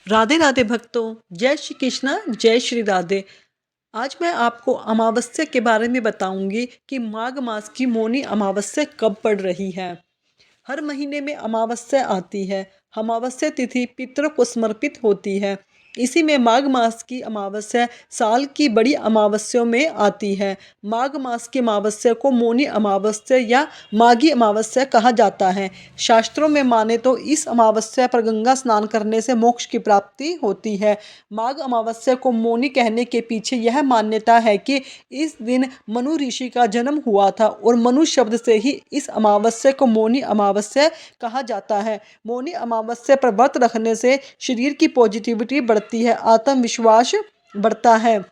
राधे राधे भक्तों, जय श्री कृष्णा, जय श्री राधे। आज मैं आपको अमावस्या के बारे में बताऊंगी कि माघ मास की मौनी अमावस्या कब पड़ रही है। हर महीने में अमावस्या आती है। अमावस्या तिथि पितरों को समर्पित होती है। इसी में माघ मास की अमावस्या साल की बड़ी अमावस्याओं में आती है। माघ मास की अमावस्या को मौनी अमावस्या या माघी अमावस्या कहा जाता है। शास्त्रों में माने तो इस अमावस्या पर गंगा स्नान करने से मोक्ष की प्राप्ति होती है। माघ अमावस्या को मौनी कहने के पीछे यह मान्यता है कि इस दिन मनु ऋषि का जन्म हुआ था और मनु शब्द से ही इस अमावस्या को मौनी अमावस्या कहा जाता है। मौनी अमावस्या पर व्रत रखने से शरीर की पॉजिटिविटी बढ़ती है, आत्मविश्वास बढ़ता है।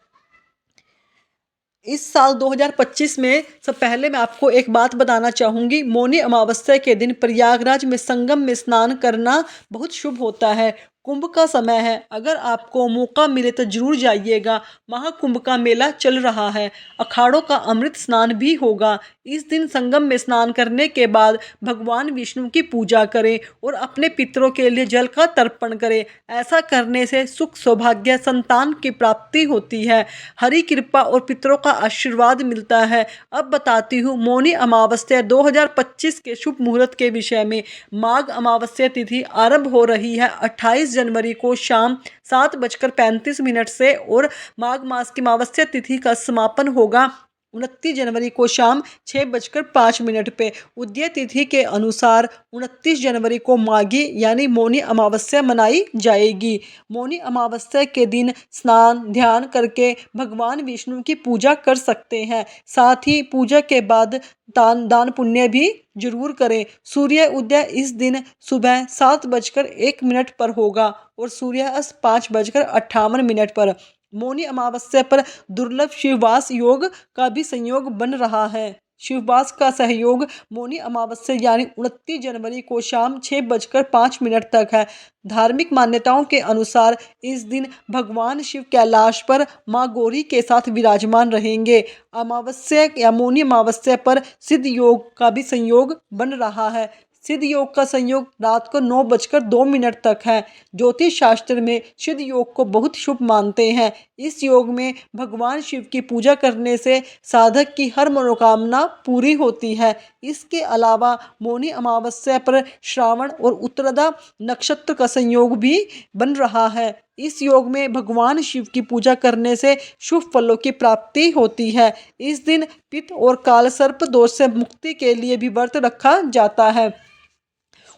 इस साल 2025 में सब पहले मैं आपको एक बात बताना चाहूँगी। मौनी अमावस्या के दिन प्रयागराज में संगम में स्नान करना बहुत शुभ होता है। कुंभ का समय है, अगर आपको मौका मिले तो जरूर जाइएगा। महाकुंभ का मेला चल रहा है। अखाड़ों का अमृत स्नान भी होगा। इस दिन संगम में स्नान करने के बाद भगवान विष्णु की पूजा करें और अपने पितरों के लिए जल का तर्पण करें। ऐसा करने से सुख सौभाग्य संतान की प्राप्ति होती है, हरि कृपा और पितरों का आशीर्वाद मिलता है। अब बताती हूँ मौनी अमावस्या 2025 के शुभ मुहूर्त के विषय में। माघ अमावस्या तिथि आरंभ हो रही है 28 जनवरी को शाम 7:35 से और माघ मास की अमावस्या तिथि का समापन होगा 29 जनवरी को शाम 6:05 पे। उदय तिथि के अनुसार 29 जनवरी को माघी यानी मौनी अमावस्या मनाई जाएगी। मौनी अमावस्या के दिन स्नान ध्यान करके भगवान विष्णु की पूजा कर सकते हैं। साथ ही पूजा के बाद दान पुण्य भी जरूर करें। सूर्य उदय इस दिन सुबह 7:01 पर होगा और सूर्यास्त 5:58 पर। मौनी अमावस्या पर दुर्लभ शिववास योग का भी संयोग बन रहा है। शिववास का सहयोग मौनी अमावस्या यानी 29 जनवरी को शाम 6:05 तक है। धार्मिक मान्यताओं के अनुसार इस दिन भगवान शिव कैलाश पर माँ गौरी के साथ विराजमान रहेंगे। अमावस्या या मौनी अमावस्या पर सिद्ध योग का भी संयोग बन रहा है। सिद्ध योग का संयोग रात को 9:02 तक है। ज्योतिष शास्त्र में सिद्ध योग को बहुत शुभ मानते हैं। इस योग में भगवान शिव की पूजा करने से साधक की हर मनोकामना पूरी होती है। इसके अलावा मौनी अमावस्या पर श्रावण और उत्तराधा नक्षत्र का संयोग भी बन रहा है। इस योग में भगवान शिव की पूजा करने से शुभ फलों की प्राप्ति होती है। इस दिन पित्त और काल सर्प दोष से मुक्ति के लिए भी व्रत रखा जाता है।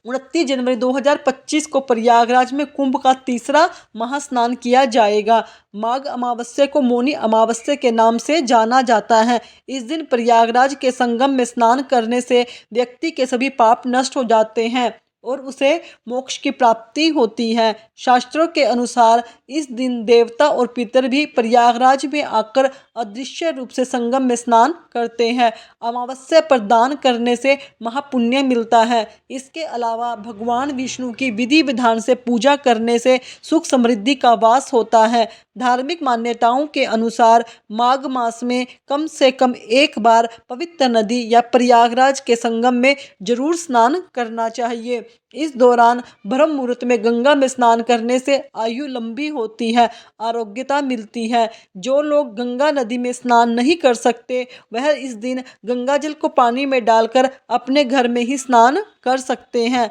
29 जनवरी 2025 को प्रयागराज में कुंभ का तीसरा महास्नान किया जाएगा। माघ अमावस्या को मौनी अमावस्या के नाम से जाना जाता है। इस दिन प्रयागराज के संगम में स्नान करने से व्यक्ति के सभी पाप नष्ट हो जाते हैं और उसे मोक्ष की प्राप्ति होती है। शास्त्रों के अनुसार इस दिन देवता और पितर भी प्रयागराज में आकर अदृश्य रूप से संगम में स्नान करते हैं। अमावस्या पर दान करने से महापुण्य मिलता है। इसके अलावा भगवान विष्णु की विधि विधान से पूजा करने से सुख समृद्धि का वास होता है। धार्मिक मान्यताओं के अनुसार माघ मास में कम से कम एक बार पवित्र नदी या प्रयागराज के संगम में जरूर स्नान करना चाहिए। इस दौरान ब्रह्म मुहूर्त में गंगा में स्नान करने से आयु लंबी होती है, आरोग्यता मिलती है। जो लोग गंगा नदी में स्नान नहीं कर सकते वह इस दिन गंगा जल को पानी में डालकर अपने घर में ही स्नान कर सकते हैं।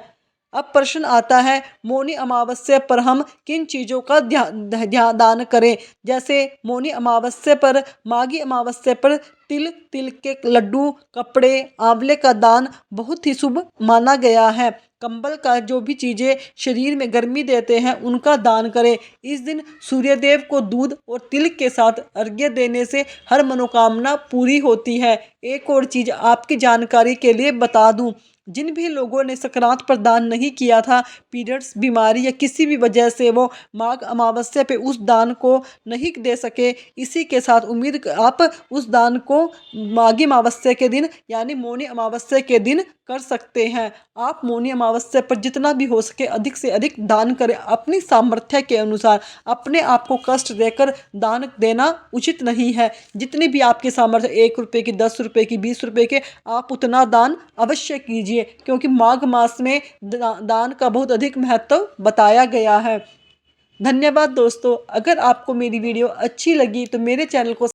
अब प्रश्न आता है मौनी अमावस्या पर हम किन चीज़ों का ध्यान दान करें। जैसे मौनी अमावस्या पर माघी अमावस्या पर तिल के लड्डू, कपड़े, आंवले का दान बहुत ही शुभ माना गया है। कंबल का जो भी चीज़ें शरीर में गर्मी देते हैं उनका दान करें। इस दिन सूर्यदेव को दूध और तिल के साथ अर्घ्य देने से हर मनोकामना पूरी होती है। एक और चीज़ आपकी जानकारी के लिए बता दूं, जिन भी लोगों ने संक्रांत पर दान नहीं किया था, पीरियड्स, बीमारी या किसी भी वजह से वो माघ अमावस्या पे उस दान को नहीं दे सके, इसी के साथ उम्मीद आप उस दान को माघी अमावस्या के दिन यानी मौनी अमावस्या के दिन कर सकते हैं। आप मौनी अमावस्या पर जितना भी हो सके अधिक से अधिक दान करें। अपनी सामर्थ्य के अनुसार अपने आप को कष्ट देकर दान देना उचित नहीं है। जितनी भी आपकी सामर्थ्य 1 रुपये की, 10 रुपये की, 20 रुपये के, आप उतना दान अवश्य कीजिए, क्योंकि माघ मास में दान का बहुत अधिक महत्व बताया गया है। धन्यवाद दोस्तों। अगर आपको मेरी वीडियो अच्छी लगी तो मेरे चैनल को